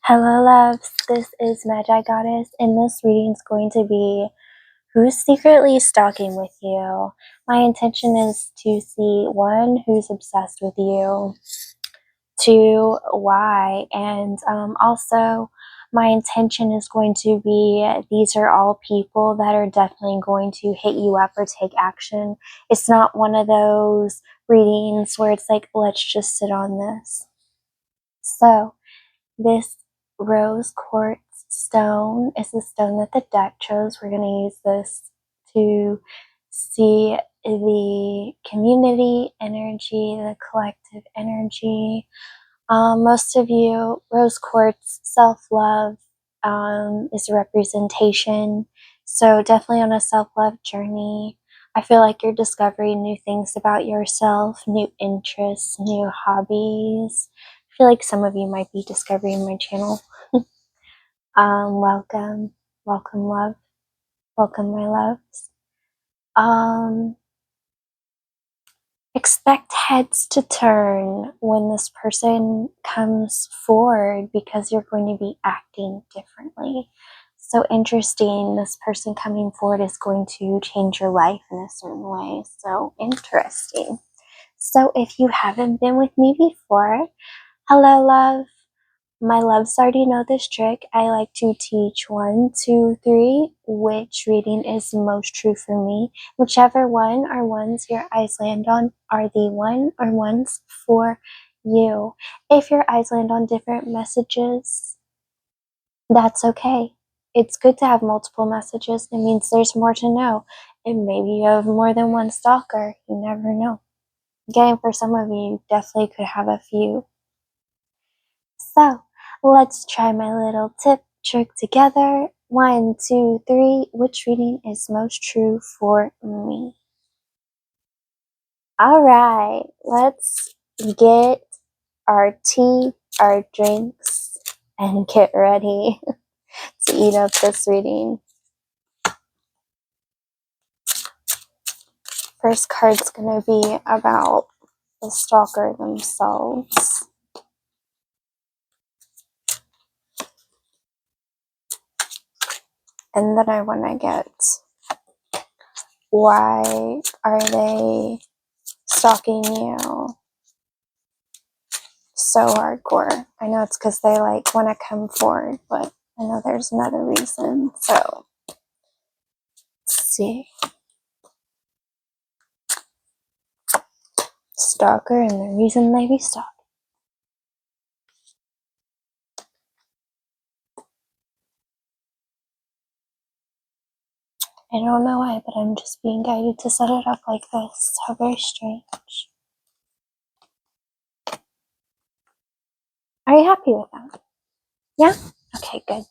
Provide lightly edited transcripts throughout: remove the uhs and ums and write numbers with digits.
Hello loves, this is Magigoddess, and this reading is going to be who's secretly stalking with you. My intention is to see 1, who's obsessed with you, 2, why, and also my intention is going to be these are all people that are definitely going to hit you up or take action. It's not one of those readings where it's like, let's just sit on this. So this rose quartz stone is the stone that the deck chose. We're going to use this to see the community energy, the collective energy. Most of you, rose quartz, self-love is a representation. So definitely on a self-love journey. I feel like you're discovering new things about yourself, new interests, new hobbies. I feel like some of you might be discovering my channel. Welcome, love, welcome my loves. Expect heads to turn when this person comes forward because you're going to be acting differently. So interesting, this person coming forward is going to change your life in a certain way. So interesting. So if you haven't been with me before, hello love. My loves already know this trick. I like to teach 1, 2, 3, which reading is most true for me. Whichever one or ones your eyes land on are the one or ones for you. If your eyes land on different messages, that's okay. It's good to have multiple messages. It means there's more to know. And maybe you have more than one stalker. You never know. Again, for some of you, you definitely could have a few. So, let's try my little tip trick together. 1, 2, 3. Which reading is most true for me? Alright, let's get our tea, our drinks, and get ready to eat up this reading. First card's going to be about the stalker themselves. And then I want to get, why are they stalking you so hardcore? I know it's because they like want to come forward, but I know there's another reason. So let's see. Stalker and the reason they be stalking. I don't know why, but I'm just being guided to set it up like this. How very strange. Are you happy with that? Yeah? Okay, good.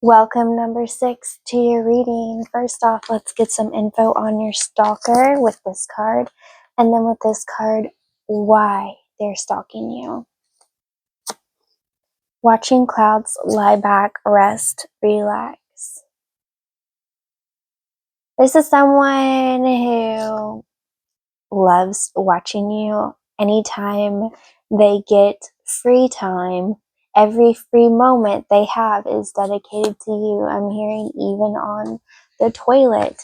Welcome, number 6, to your reading. First off, let's get some info on your stalker with this card. And then with this card, why they're stalking you. Watching clouds, lie back, rest, relax. This is someone who loves watching you. Anytime they get free time, every free moment they have is dedicated to you. I'm hearing even on the toilet.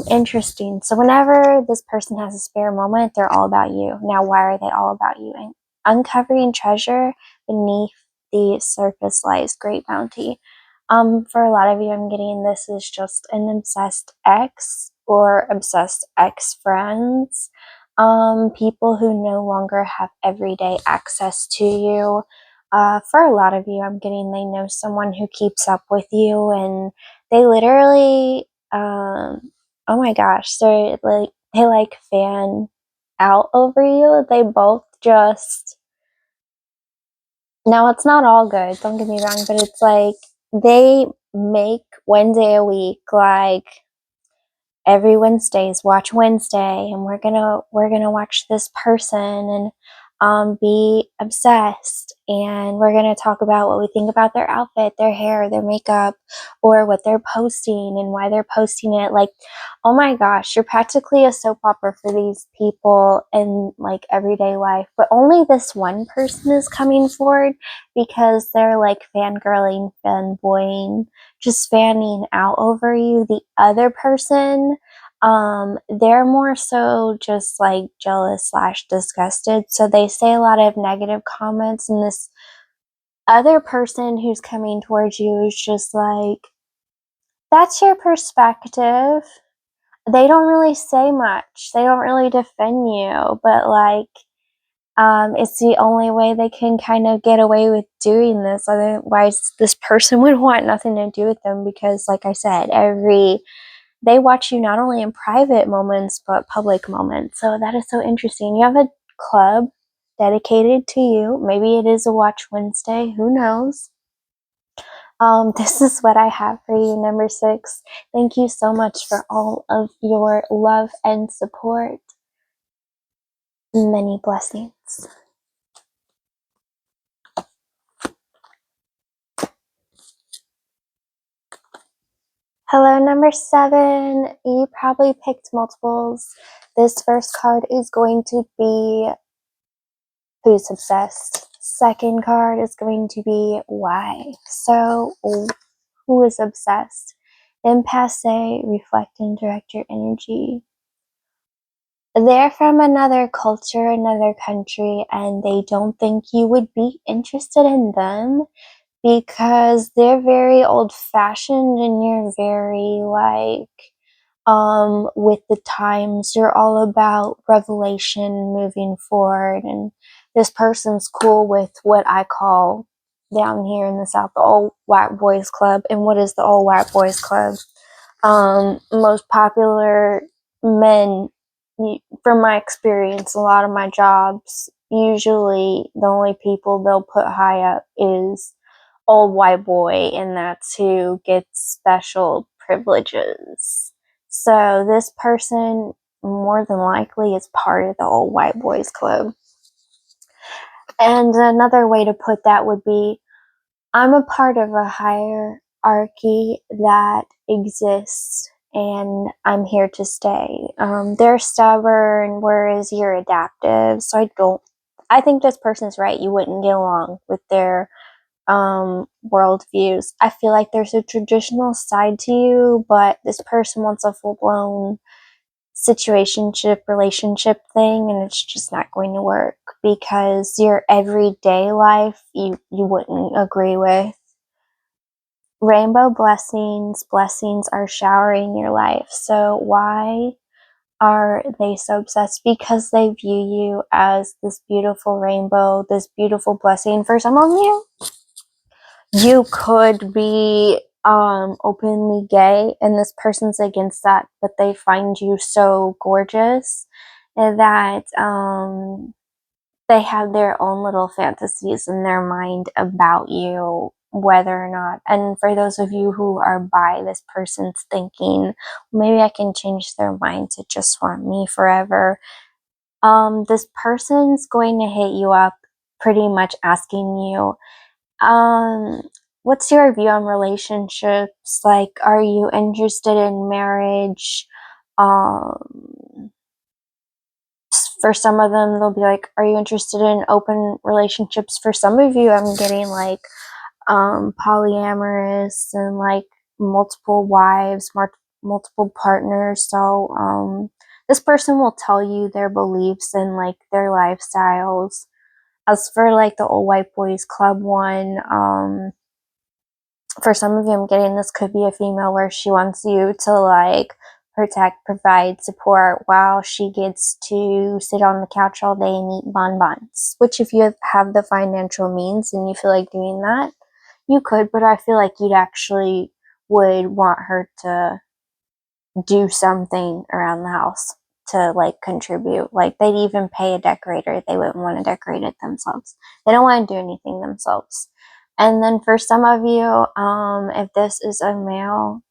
Interesting. So whenever this person has a spare moment, they're all about you. Now, why are they all about you? And uncovering treasure beneath the surface lies great bounty. For a lot of you, I'm getting this is just an obsessed ex or obsessed ex-friends. People who no longer have everyday access to you. For a lot of you, I'm getting they know someone who keeps up with you, and they literally, oh my gosh, they like fan out over you. They both just, now it's not all good, don't get me wrong, but it's like they make one day a week, like every Wednesday's Watch Wednesday, and we're gonna watch this person, and be obsessed, and we're going to talk about what we think about their outfit, their hair, their makeup, or what they're posting and why they're posting it. Like, oh my gosh, you're practically a soap opera for these people in like everyday life, but only this one person is coming forward because they're like fangirling, fanboying, just fanning out over you. The other person, they're more so just like jealous / disgusted. So they say a lot of negative comments, and this other person who's coming towards you is just like, that's your perspective. They don't really say much. They don't really defend you, but like, it's the only way they can kind of get away with doing this. Otherwise, this person would want nothing to do with them because, like I said, they watch you not only in private moments but public moments. So that is so interesting. You have a club dedicated to you. Maybe it is a Watch Wednesday. Who knows? This is what I have for you, number 6. Thank you so much for all of your love and support. Many blessings. Hello, number 7. You probably picked multiples. This first card is going to be who's obsessed. Second card is going to be why. So, who is obsessed? Impasse, reflect and direct your energy. They're from another culture, another country, and they don't think you would be interested in them because they're very old-fashioned and you're very like with the times. You're all about revelation, moving forward, and this person's cool with what I call down here in the South the old white boys club. And what is the old white boys club? Most popular men, from my experience, a lot of my jobs, usually the only people they'll put high up is old white boy, and that's who gets special privileges. So this person more than likely is part of the old white boys club. And another way to put that would be, I'm a part of a hierarchy that exists and I'm here to stay. They're stubborn, whereas you're adaptive. So I think this person's right. You wouldn't get along with their worldviews. I feel like there's a traditional side to you, but this person wants a full-blown situationship relationship thing, and it's just not going to work because your everyday life you wouldn't agree with. Rainbow blessings are showering your life. So why are they so obsessed? Because they view you as this beautiful rainbow, this beautiful blessing. For some of you could be openly gay and this person's against that, but they find you so gorgeous that they have their own little fantasies in their mind about you, whether or not. And for those of you who are bi, this person's thinking, maybe I can change their mind to just want me forever. This person's going to hit you up pretty much asking you, what's your view on relationships? Like, are you interested in marriage? For some of them, they'll be like, are you interested in open relationships? For some of you, I'm getting like polyamorous and like multiple wives, multiple partners. So this person will tell you their beliefs and like their lifestyles. As for like the old white boys club one, for some of you, I'm getting this could be a female where she wants you to like protect, provide, support while she gets to sit on the couch all day and eat bonbons. Which, if you have the financial means and you feel like doing that, you could, but I feel like you'd actually would want her to do something around the house to like contribute. Like, they'd even pay a decorator. They wouldn't want to decorate it themselves. They don't want to do anything themselves. And then for some of you, if this is a male,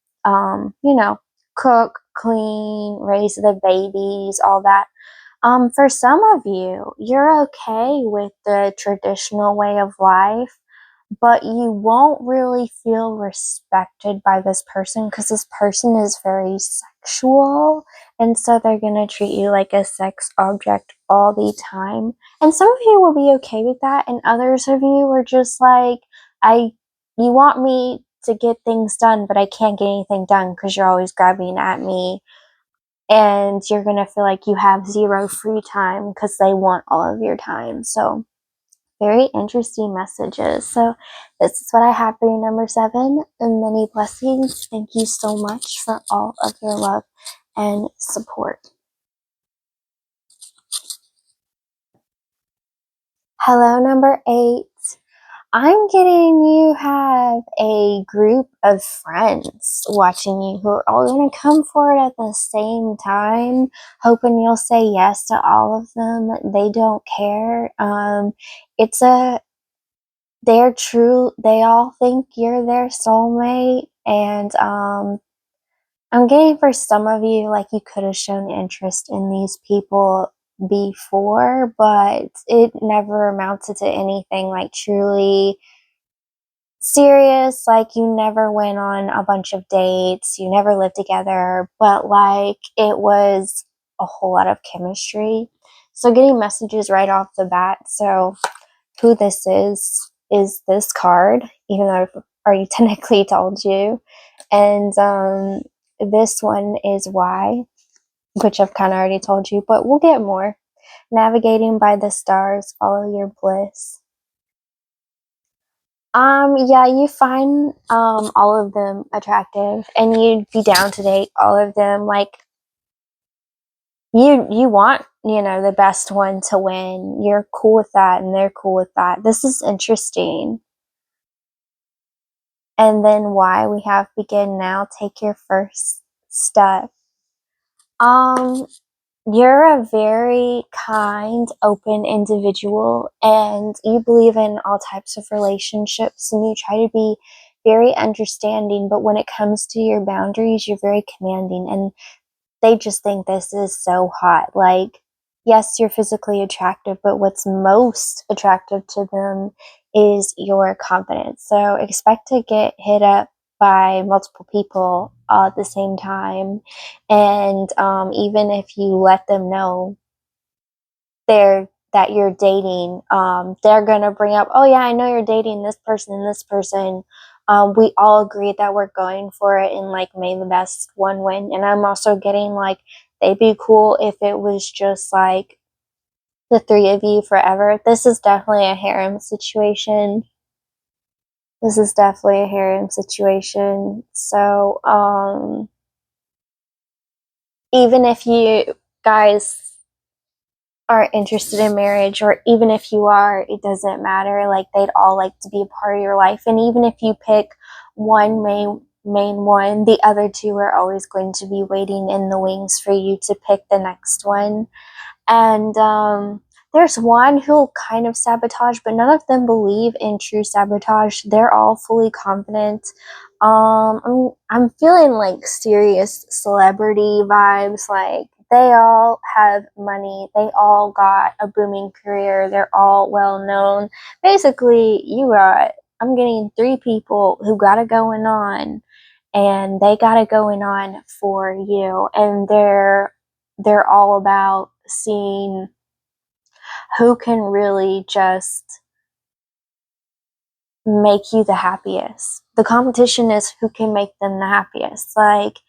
cook, clean, raise the babies, all that. For some of you, you're okay with the traditional way of life, but you won't really feel respected by this person because this person is very sexual, and so they're gonna treat you like a sex object all the time. And some of you will be okay with that, and others of you are just like, you want me to get things done, but I can't get anything done because you're always grabbing at me, and you're gonna feel like you have zero free time because they want all of your time. So very interesting messages. So this is what I have for you, number 7, and many blessings. Thank you so much for all of your love and support. Hello, number 8. I'm getting you have a group of friends watching you who are all going to come forward at the same time, hoping you'll say yes to all of them. They don't care. It's a they're true. They all think you're their soulmate, and I'm getting for some of you like you could have shown interest in these people before, but it never amounted to anything like truly serious. Like you never went on a bunch of dates, you never lived together, but like it was a whole lot of chemistry. So getting messages right off the bat. So who this is this card, even though I've already technically told you. And this one is why, which I've kind of already told you, but we'll get more. Navigating by the stars, follow your bliss. Yeah, you find all of them attractive, and you'd be down to date all of them. Like you want, the best one to win. You're cool with that, and they're cool with that. This is interesting. And then why we have begin now, take your first step. Um, you're a very kind, open individual, and you believe in all types of relationships, and you try to be very understanding, but when it comes to your boundaries, you're very commanding, and they just think this is so hot. Like, yes, you're physically attractive, but what's most attractive to them is your confidence. So expect to get hit up by multiple people all at the same time. And even if you let them know that you're dating, they're gonna bring up, oh yeah, I know you're dating this person and this person. We all agreed that we're going for it, and like may the best one win. And I'm also getting like they'd be cool if it was just like the 3 of you forever. This is definitely a harem situation. This is definitely a harem situation. So even if you guys aren't interested in marriage, or even if you are, it doesn't matter. Like they'd all like to be a part of your life, and even if you pick one main one, the other 2 are always going to be waiting in the wings for you to pick the next one. And there's one who'll kind of sabotage, but none of them believe in true sabotage. They're all fully confident. I'm feeling like serious celebrity vibes. Like they all have money. They all got a booming career. They're all well known. Basically, I'm getting 3 people who got it going on, and they got it going on for you, and they're all about seeing who can really just make you the happiest. The competition is who can make them the happiest. Like,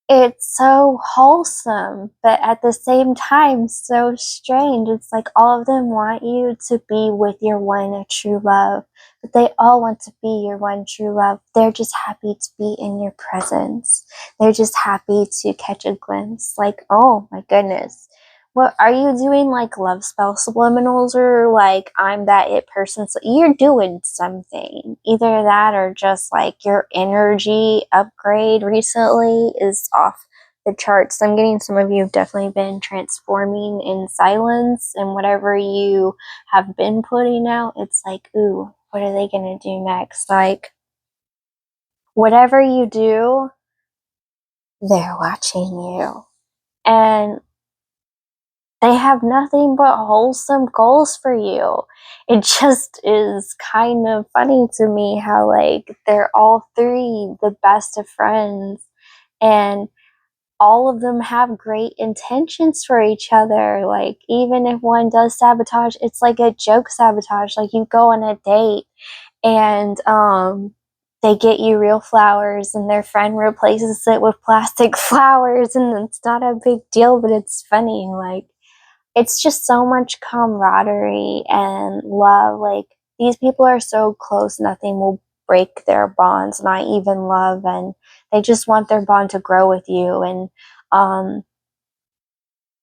it's so wholesome, but at the same time, so strange. It's like all of them want you to be with your one true love, but they all want to be your one true love. They're just happy to be in your presence. They're just happy to catch a glimpse. Like, oh my goodness. What are you doing? Like love spell subliminals, or like I'm that it person? So you're doing something. Either that or just like your energy upgrade recently is off the charts. I'm getting some of you have definitely been transforming in silence, and whatever you have been putting out, it's like, ooh, what are they gonna do next? Like, whatever you do, they're watching you. And they have nothing but wholesome goals for you. It just is kind of funny to me how, like, they're all three the best of friends, and all of them have great intentions for each other. Like, even if one does sabotage, it's like a joke sabotage. Like, you go on a date and they get you real flowers and their friend replaces it with plastic flowers, and it's not a big deal, but it's funny. Like, it's just so much camaraderie and love. Like, these people are so close, nothing will break their bonds, not even love, and they just want their bond to grow with you. And um,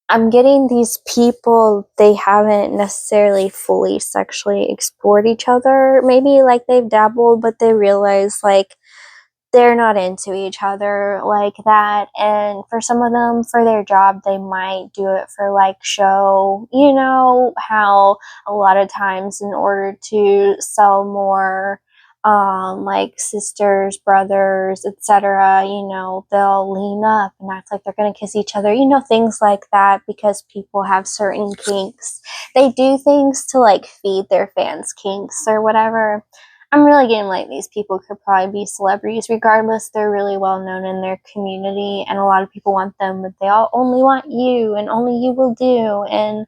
I'm getting these people, they haven't necessarily fully sexually explored each other. Maybe like they've dabbled, but they realize like they're not into each other like that. And for some of them, for their job, they might do it for like show. You know how a lot of times in order to sell more, like sisters, brothers, etc., you know, they'll lean up and act like they're gonna kiss each other, you know, things like that, because people have certain kinks. They do things to like feed their fans kinks or whatever. I'm really getting like these people could probably be celebrities regardless. They're really well known in their community and a lot of people want them, but they all only want you and only you will do. And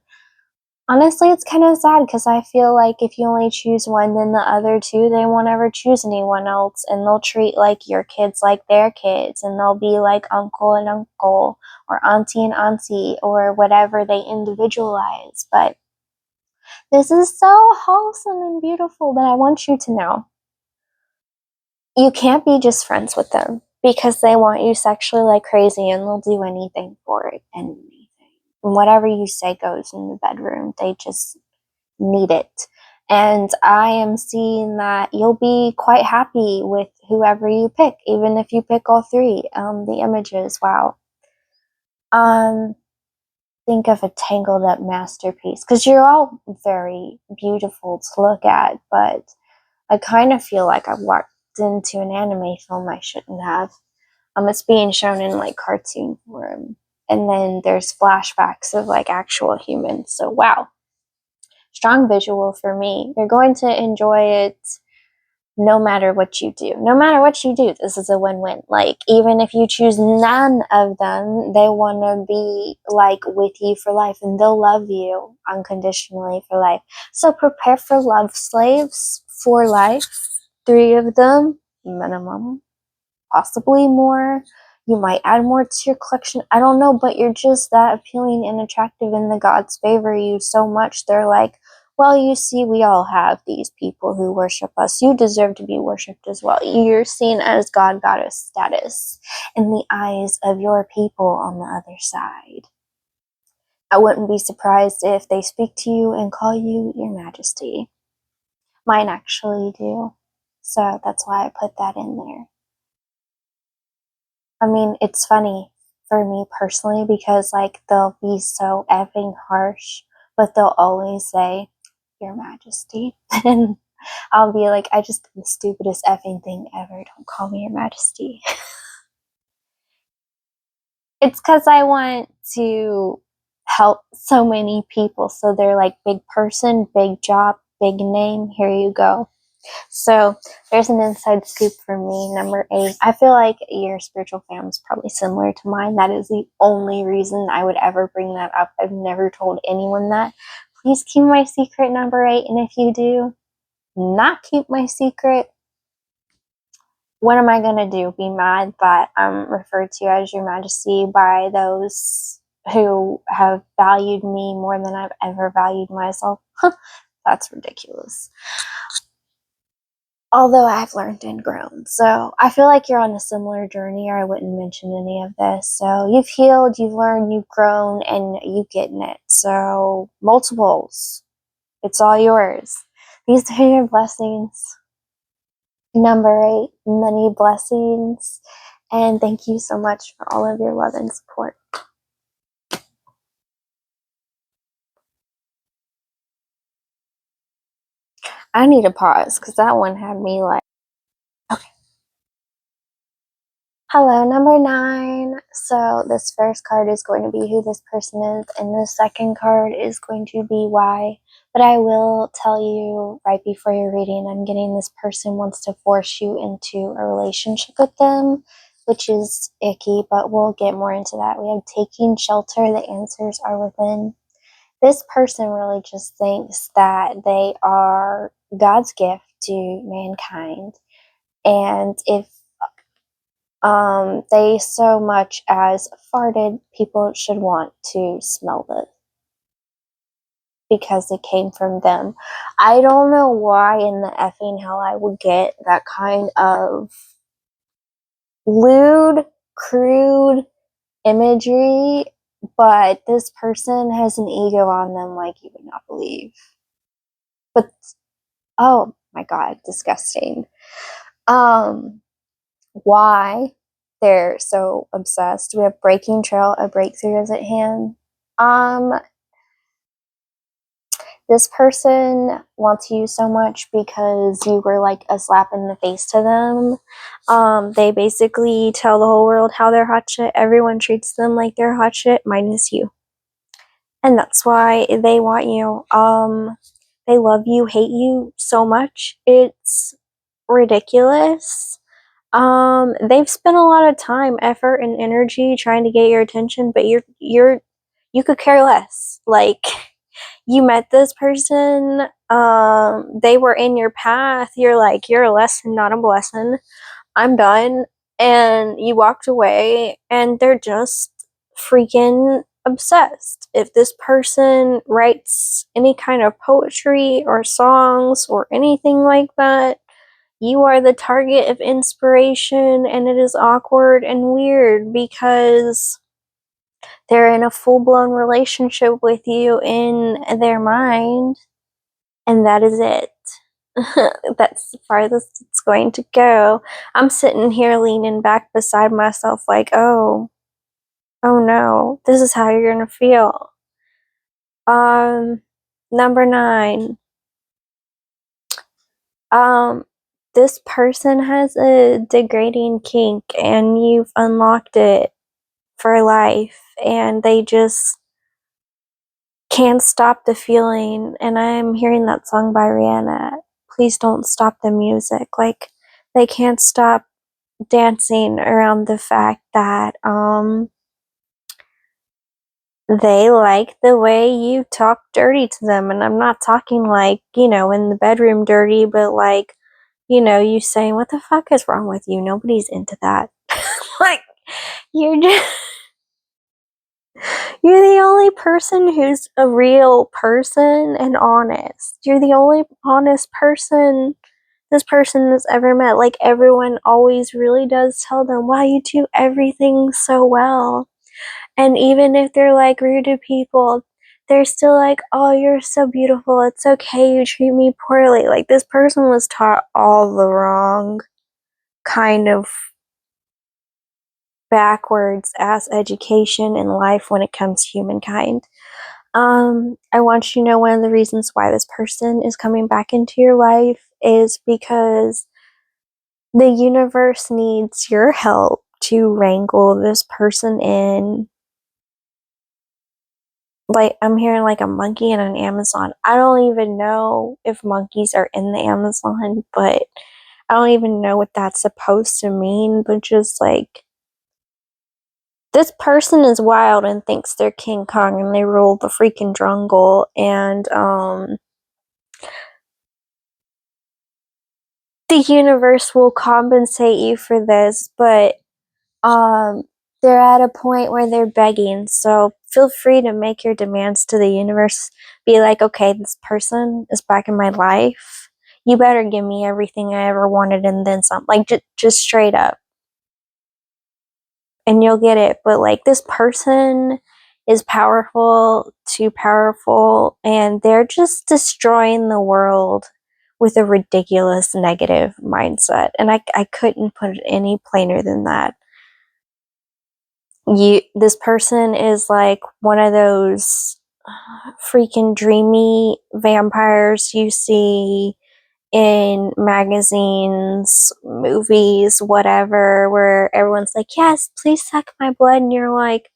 honestly, it's kind of sad because I feel like if you only choose one, then the other two, they won't ever choose anyone else, and they'll treat like your kids like their kids, and they'll be like uncle and uncle or auntie and auntie or whatever they individualize. But this is so wholesome and beautiful, but I want you to know you can't be just friends with them because they want you sexually like crazy and they'll do anything for it. Anything. And whatever you say goes in the bedroom. They just need it. And I am seeing that you'll be quite happy with whoever you pick, even if you pick all three. The images, wow. Um, think of a tangled up masterpiece because you're all very beautiful to look at, but I kind of feel like I've walked into an anime film I shouldn't have. It's being shown in like cartoon form, and then there's flashbacks of like actual humans. So wow, strong visual for me. You're going to enjoy it no matter what you do. No matter what you do, this is a win-win. Like, even if you choose none of them, they want to be like with you for life and they'll love you unconditionally for life. So prepare for love slaves for life. 3 of them minimum, possibly more. You might add more to your collection. I don't know, but you're just that appealing and attractive, and the gods favor you so much. They're like, well, you see, we all have these people who worship us. You deserve to be worshipped as well. You're seen as god goddess status in the eyes of your people on the other side. I wouldn't be surprised if they speak to you and call you your majesty. Mine actually do. So that's why I put that in there. I mean, it's funny for me personally because, like, they'll be so effing harsh, but they'll always say, Your Majesty. And I'll be like, I just did the stupidest effing thing ever. Don't call me Your Majesty. It's because I want to help so many people. So they're like, big person, big job, big name. Here you go. So there's an inside scoop for me. Number 8. I feel like your spiritual fam is probably similar to mine. That is the only reason I would ever bring that up. I've never told anyone that. Please keep my secret, number 8. And if you do not keep my secret, what am I going to do? Be mad that I'm referred to as Your Majesty by those who have valued me more than I've ever valued myself? That's ridiculous. Although I've learned and grown. So I feel like you're on a similar journey, or I wouldn't mention any of this. So you've healed, you've learned, you've grown, and you getting it. So multiples. It's all yours. These are your blessings. Number 8, many blessings. And thank you so much for all of your love and support. I need a pause because that one had me like, okay. Hello, number 9. So this first card is going to be who this person is, and the second card is going to be why. But I will tell you right before your reading, I'm getting this person wants to force you into a relationship with them, which is icky, but we'll get more into that. We have taking shelter. The answers are within. This person really just thinks that they are God's gift to mankind. And if they so much as farted, people should want to smell it because it came from them. I don't know why in the effing hell I would get that kind of lewd, crude imagery, but this person has an ego on them like you would not believe. But oh my god, disgusting. Why they're so obsessed. We have breaking trail, a breakthrough is at hand. This person wants you so much because you were like a slap in the face to them. They basically tell the whole world how they're hot shit. Everyone treats them like they're hot shit, minus you. And that's why they want you. They love you, hate you so much. It's ridiculous. They've spent a lot of time, effort, and energy trying to get your attention, but you could care less. Like, you met this person, they were in your path, you're like, you're a lesson, not a blessing. I'm done. And you walked away, and they're just freaking obsessed. If this person writes any kind of poetry or songs or anything like that, you are the target of inspiration, and it is awkward and weird because they're in a full-blown relationship with you in their mind, and that is it. That's the farthest it's going to go. I'm sitting here leaning back beside myself like, oh no, this is how you're gonna feel. Number 9. This person has a degrading kink, and you've unlocked it for life, and they just can't stop the feeling. And I'm hearing that song by Rihanna, Please Don't Stop the Music. Like, they can't stop dancing around the fact that they like the way you talk dirty to them. And I'm not talking like, in the bedroom dirty, but like, you saying, what the fuck is wrong with you? Nobody's into that. Like, you're just you're the only person who's a real person and honest. You're the only honest person this person has ever met. Like, everyone always really does tell them, wow, you do everything so well. And even if they're like rude to people, they're still like, oh, you're so beautiful. It's okay, you treat me poorly. Like, this person was taught all the wrong kind of backwards ass education in life when it comes to humankind. I want you to know one of the reasons why this person is coming back into your life is because the universe needs your help to wrangle this person in. Like, I'm hearing like a monkey in an Amazon. I don't even know if monkeys are in the Amazon, but I don't even know what that's supposed to mean, but just like, this person is wild and thinks they're King Kong and they rule the freaking jungle, and the universe will compensate you for this, but they're at a point where they're begging, so feel free to make your demands to the universe. Be like, okay, this person is back in my life. You better give me everything I ever wanted and then some. Like, just straight up. And you'll get it. But like, this person is powerful, too powerful, and they're just destroying the world with a ridiculous negative mindset. And I couldn't put it any plainer than that. This person is like one of those freaking dreamy vampires you see in magazines, movies, whatever, where everyone's like, yes, please suck my blood. And you're like,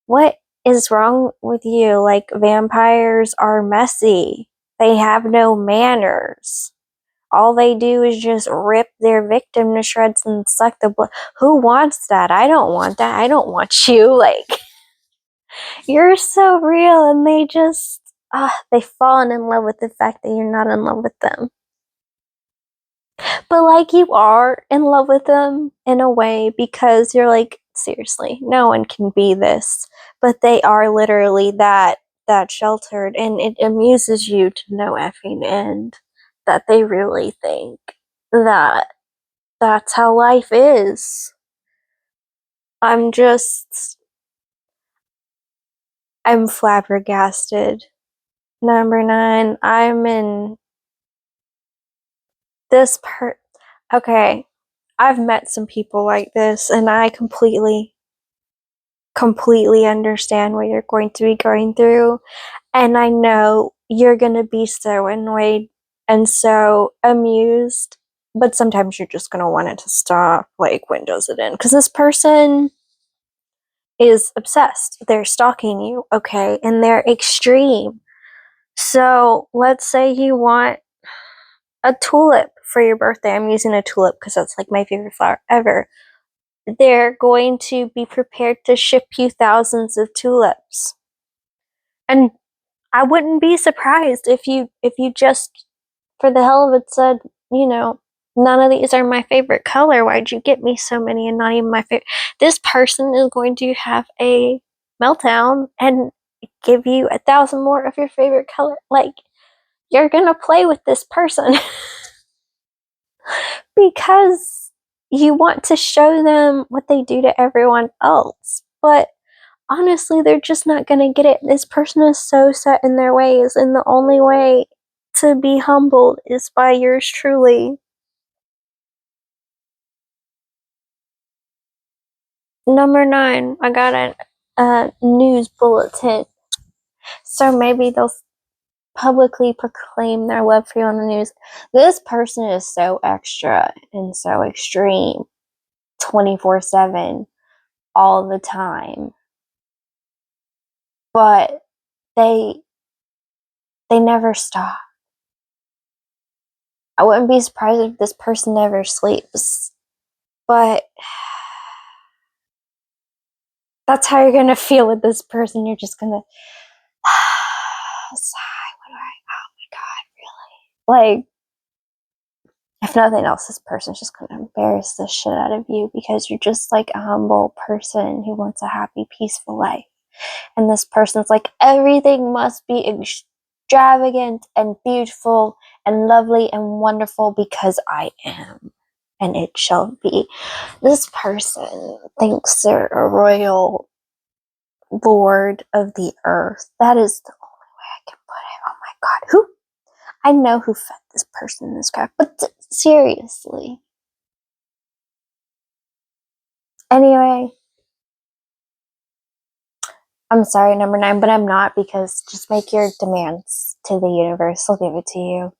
what is wrong with you? Like, vampires are messy. They have no manners. All they do is just rip their victim to shreds and suck the blood. Who wants that? I don't want that. I don't want you. Like, you're so real. And they just, they've fallen in love with the fact that you're not in love with them. But like, you are in love with them in a way, because you're like, seriously, no one can be this. But they are literally that sheltered, and it amuses you to no effing end that they really think that that's how life is. I'm flabbergasted. Number 9, I'm in this okay, I've met some people like this, and I completely understand what you're going to be going through. And I know you're going to be so annoyed and so amused, but sometimes you're just going to want it to stop. Like, when does it end? Because this person is obsessed. They're stalking you, okay? And they're extreme. So let's say you want a tulip for your birthday. I'm using a tulip because that's like my favorite flower ever. They're going to be prepared to ship you thousands of tulips. And I wouldn't be surprised if you just, for the hell of it, said, none of these are my favorite color. Why'd you get me so many and not even my favorite? This person is going to have a meltdown and give you 1,000 more of your favorite color. Like, you're gonna play with this person because you want to show them what they do to everyone else. But honestly, they're just not gonna get it. This person is so set in their ways, and the only way to be humbled is by yours truly. Number 9, I got a news bulletin. So maybe they'll publicly proclaim their love for you on the news. This person is so extra and so extreme 24/7 all the time. But they never stop. I wouldn't be surprised if this person never sleeps. But that's how you're gonna feel with this person. You're just gonna sigh. Oh my god, really? Like, if nothing else, this person's just gonna embarrass the shit out of you, because you're just like a humble person who wants a happy, peaceful life. And this person's like, everything must be extravagant and beautiful and lovely and wonderful because I am, and it shall be. This person thinks they're a royal lord of the earth. That is the only way I can put it. Oh my god, I know who fed this person this crap, but seriously. Anyway, I'm sorry, number 9, but I'm not, because just make your demands to the universe. They'll give it to you.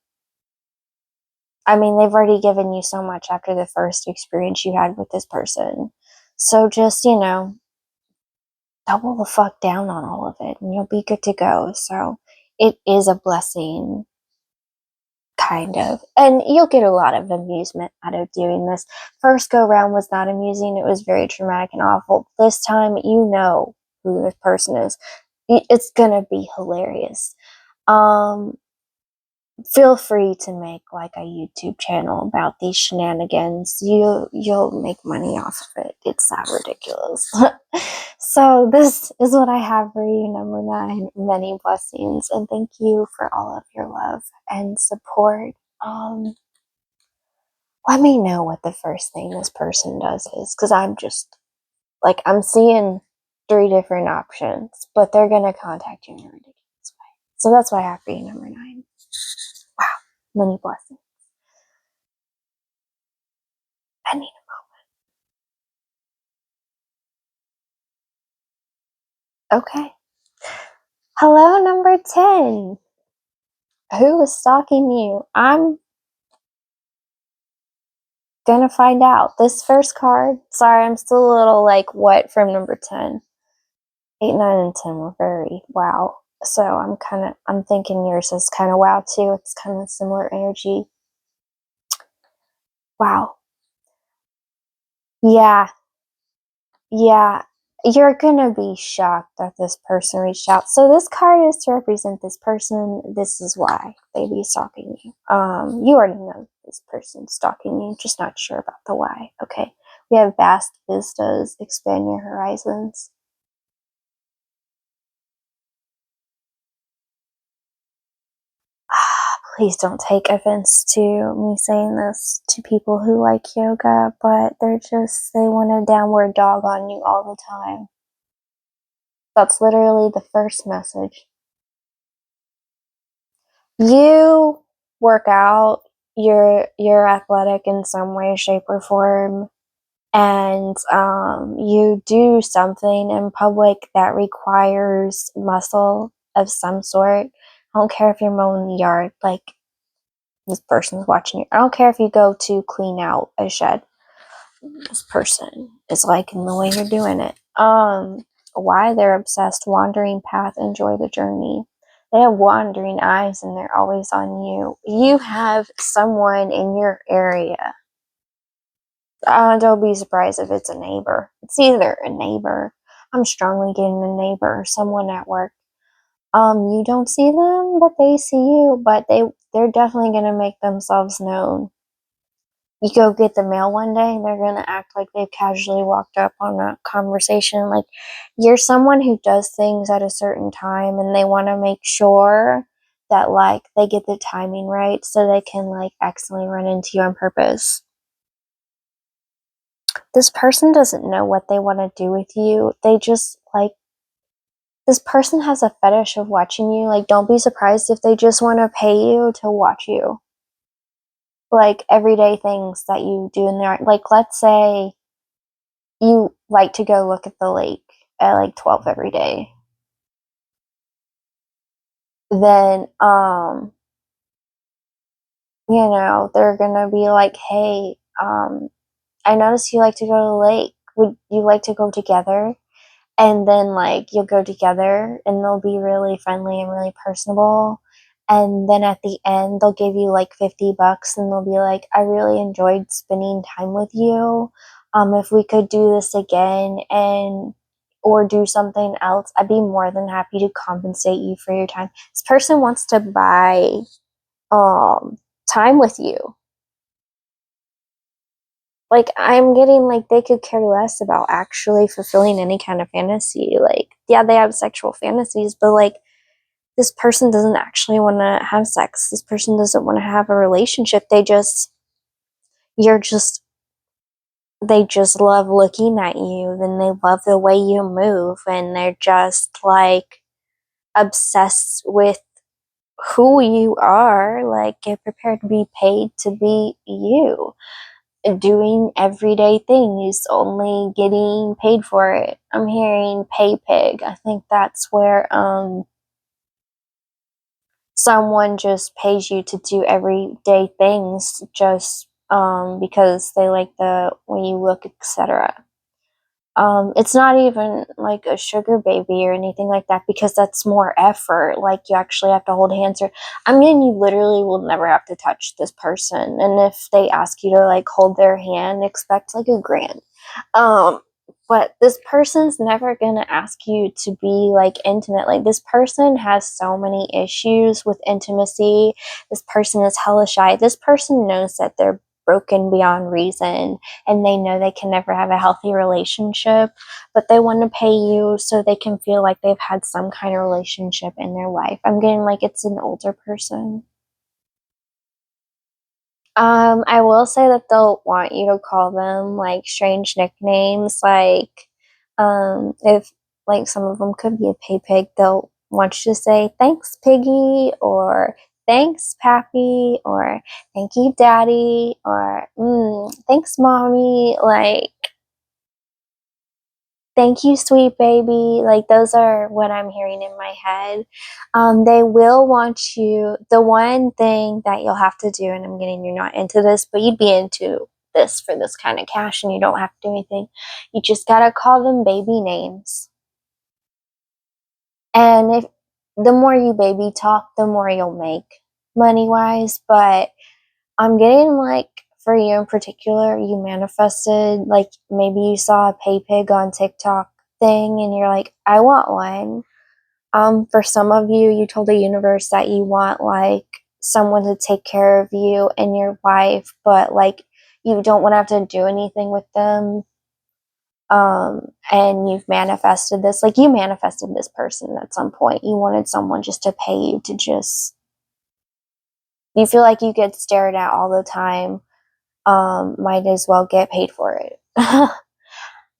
I mean, they've already given you so much after the first experience you had with this person. So just, double the fuck down on all of it, and you'll be good to go. So it is a blessing, kind of. And you'll get a lot of amusement out of doing this. First go round was not amusing. It was very traumatic and awful. This time, you know who this person is. It's gonna be hilarious. Feel free to make like a YouTube channel about these shenanigans. You'll make money off of it. It's that ridiculous. So this is what I have for you, number 9. Many blessings, and thank you for all of your love and support. Let me know what the first thing this person does is, because I'm just like, I'm seeing 3 different options, but they're gonna contact you in a ridiculous way. So that's what I have for you, number 9. Wow, many blessings. I need a moment. Okay. Hello, number 10. Who is stalking you? I'm gonna find out. This first card, sorry, I'm still a little like, what from number 10? 8, 9, and 10 were very wow. So I'm thinking yours is kind of wow too. It's kind of similar energy. Wow. Yeah. Yeah. You're gonna be shocked that this person reached out. So this card is to represent this person. This is why they be stalking you. You already know this person's stalking you, just not sure about the why. Okay. We have vast vistas, expand your horizons. Please don't take offense to me saying this to people who like yoga, but they want a downward dog on you all the time. That's literally the first message. You work out, you're athletic in some way, shape, or form, and you do something in public that requires muscle of some sort. I don't care if you're mowing the yard, like this person's watching you. I don't care if you go to clean out a shed. This person is liking the way you're doing it. Why they're obsessed, wandering path, enjoy the journey. They have wandering eyes and they're always on you. You have someone in your area. Don't be surprised if it's a neighbor. It's either a neighbor. I'm strongly getting a neighbor or someone at work. You don't see them, but they see you. But they're definitely gonna make themselves known. You go get the mail one day and they're going to act like they've casually walked up on a conversation. Like, you're someone who does things at a certain time and they want to make sure that like they get the timing right so they can like accidentally run into you on purpose. This person doesn't know what they want to do with you. They just like, this person has a fetish of watching you. Like, don't be surprised if they just want to pay you to watch you. Like everyday things that you do in there. Like, let's say you like to go look at the lake at like 12 every day, then they're gonna be like, hey, I noticed you like to go to the lake, would you like to go together? And then like you'll go together and they'll be really friendly and really personable, and then at the end they'll give you like $50 and they'll be like, I really enjoyed spending time with you, if we could do this again and or do something else, I'd be more than happy to compensate you for your time. This person wants to buy time with you. Like, I'm getting like they could care less about actually fulfilling any kind of fantasy. Like, yeah, they have sexual fantasies, but like this person doesn't actually want to have sex. This person doesn't want to have a relationship. You're just, they just love looking at you, then they love the way you move, and they're just like obsessed with who you are. Like, get prepared to be paid to be you, doing everyday things, only getting paid for it. I'm hearing pay pig. I think that's where someone just pays you to do everyday things just because they like the way you look, etc. It's not even like a sugar baby or anything like that, because that's more effort. Like, you actually have to hold hands, or I mean, you literally will never have to touch this person. And if they ask you to like hold their hand, expect like a grand. But this person's never gonna ask you to be like intimate. Like, this person has so many issues with intimacy. This person is hella shy. This person knows that they're broken beyond reason and they know they can never have a healthy relationship, but they want to pay you so they can feel like they've had some kind of relationship in their life. I'm getting like it's an older person. I will say that they'll want you to call them like strange nicknames, like if like some of them could be a pay pig, they'll want you to say thanks piggy, or thanks pappy, or thank you daddy, or thanks mommy, like thank you sweet baby. Like, those are what I'm hearing in my head. They will want you, the one thing that you'll have to do, and I'm getting you're not into this, but you'd be into this for this kind of cash and you don't have to do anything. You just gotta call them baby names. And if the more you baby talk, the more you'll make money wise. But I'm getting like, for you in particular, you manifested, like maybe you saw a pay pig on TikTok thing and you're like, I want one. For some of you, you told the universe that you want like someone to take care of you and your wife, but like you don't want to have to do anything with them. And you've manifested this, like you manifested this person at some point. You wanted someone just to pay you to just, you feel like you get stared at all the time. Might as well get paid for it.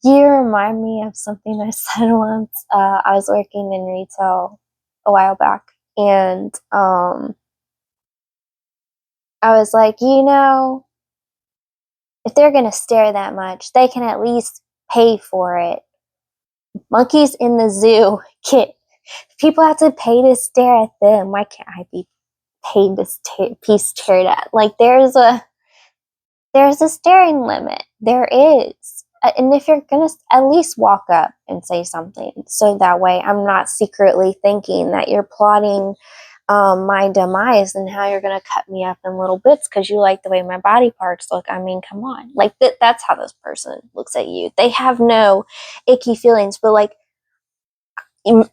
You remind me of something I said once. I was working in retail a while back, and I was like, if they're gonna stare that much, they can at least pay for it. Monkeys in the zoo get, people have to pay to stare at them. Why can't I be paid to be stared at? Like there's a staring limit. There is. And if you're going to at least walk up and say something, so that way I'm not secretly thinking that you're plotting my demise and how you're going to cut me up in little bits because you like the way my body parts look. I mean, come on. Like, that's how this person looks at you. They have no icky feelings, but like,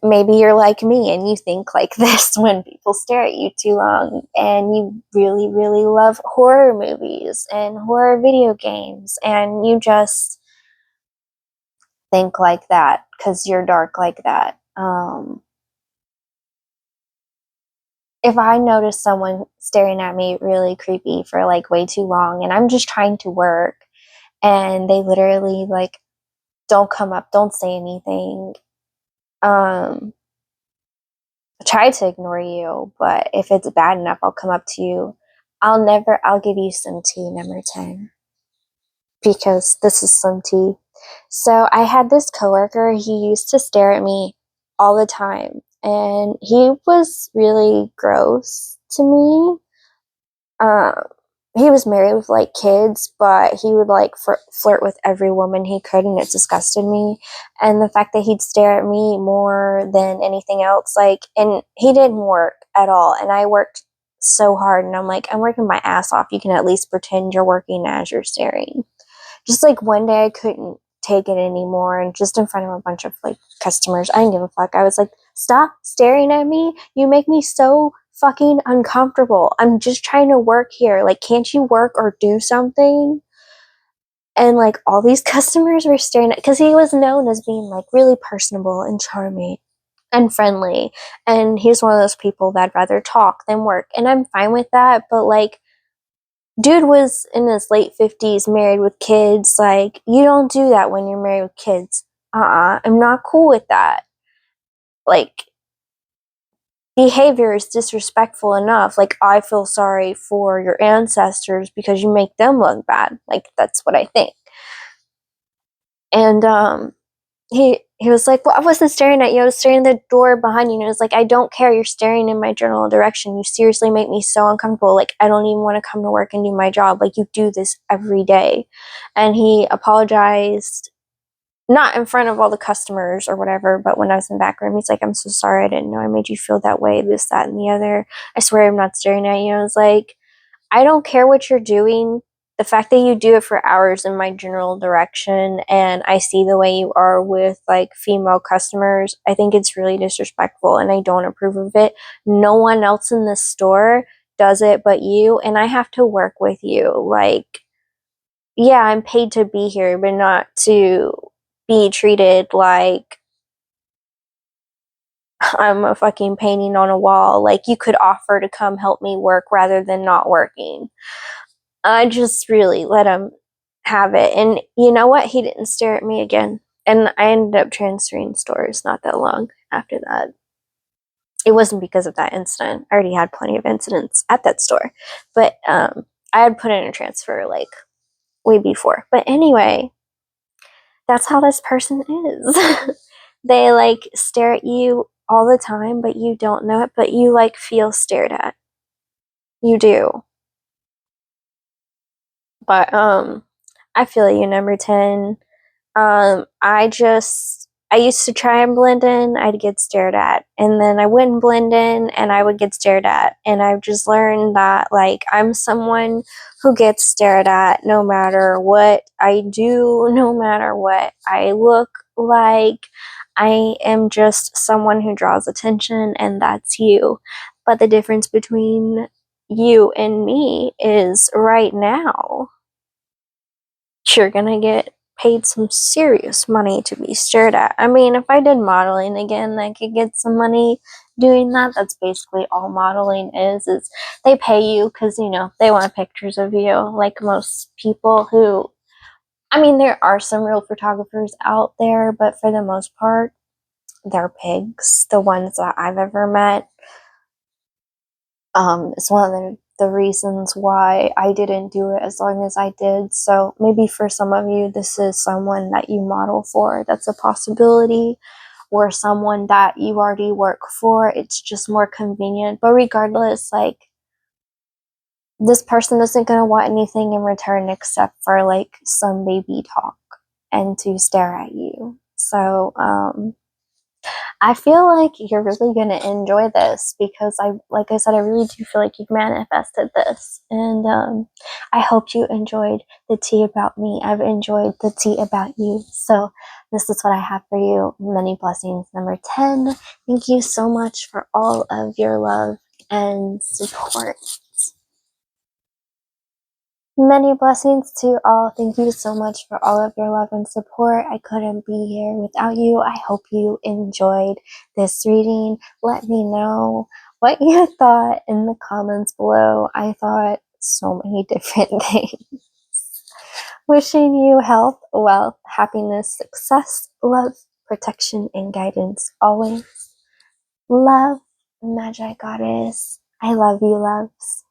maybe you're like me and you think like this when people stare at you too long, and you really, really love horror movies and horror video games, and you just think like that because you're dark like that. If I notice someone staring at me really creepy for like way too long and I'm just trying to work and they literally like don't come up, don't say anything, try to ignore you, but if it's bad enough, I'll come up to you. I'll give you some tea, number 10, because this is some tea. So I had this coworker, he used to stare at me all the time, and he was really gross to me. He was married with like kids, but he would like flirt with every woman he could, and it disgusted me. And the fact that he'd stare at me more than anything else, like, and he didn't work at all, and I worked so hard, and I'm like, I'm working my ass off. You can at least pretend you're working as you're staring. Just like one day I couldn't take it anymore, and just in front of a bunch of like customers, I didn't give a fuck. I was like, stop staring at me. You make me so fucking uncomfortable. I'm just trying to work here. Like, can't you work or do something? And like all these customers were staring at, because he was known as being like really personable and charming and friendly, and he's one of those people that'd rather talk than work, and I'm fine with that. But like, dude was in his late 50s, married with kids. Like, you don't do that when you're married with kids. I'm not cool with that. Like, behavior is disrespectful enough. Like, I feel sorry for your ancestors because you make them look bad. Like, that's what I think. And he was like, well, I wasn't staring at you. I was staring at the door behind you. And it was like, I don't care. You're staring in my general direction. You seriously make me so uncomfortable. Like, I don't even want to come to work and do my job. Like, you do this every day. And he apologized, not in front of all the customers or whatever, but when I was in the back room, he's like, I'm so sorry. I didn't know I made you feel that way, this, that, and the other. I swear I'm not staring at you. I was like, I don't care what you're doing. The fact that you do it for hours in my general direction, and I see the way you are with like female customers, I think it's really disrespectful and I don't approve of it. No one else in the store does it but you, and I have to work with you. Like, yeah, I'm paid to be here, but not to be treated like I'm a fucking painting on a wall. Like, you could offer to come help me work rather than not working. I just really let him have it. And you know what? He didn't stare at me again. And I ended up transferring stores not that long after that. It wasn't because of that incident. I already had plenty of incidents at that store. But I had put in a transfer like way before. But anyway, that's how this person is. They like stare at you all the time, but you don't know it, but you like feel stared at. You do. But I feel you, number 10. I used to try and blend in, I'd get stared at. And then I wouldn't blend in and I would get stared at. And I've just learned that, like, I'm someone who gets stared at no matter what I do, no matter what I look like. I am just someone who draws attention, and that's you. But the difference between you and me is right now, you're gonna get paid some serious money to be stared at. I mean, if I did modeling again, I could get some money doing that. That's basically all modeling is they pay you because, you know, they want pictures of you, like most people who, I mean, there are some real photographers out there, but for the most part, they're pigs. The ones that I've ever met. It's one of the reasons why I didn't do it as long as I did. So maybe for some of you, this is someone that you model for. That's a possibility. Or someone that you already work for. It's just more convenient. But regardless, like, this person isn't going to want anything in return except for, like, some baby talk and to stare at you. So, I feel like you're really going to enjoy this because like I said, I really do feel like you've manifested this. And I hope you enjoyed the tea about me. I've enjoyed the tea about you. So this is what I have for you. Many blessings. Number 10. Thank you so much for all of your love and support. Many blessings to all. Thank you so much for all of your love and support. I couldn't be here without you. I hope you enjoyed this reading. Let me know what you thought in the comments below. I thought so many different things. Wishing you health, wealth, happiness, success, love, protection, and guidance always. Love, Magigoddess. I love you, loves.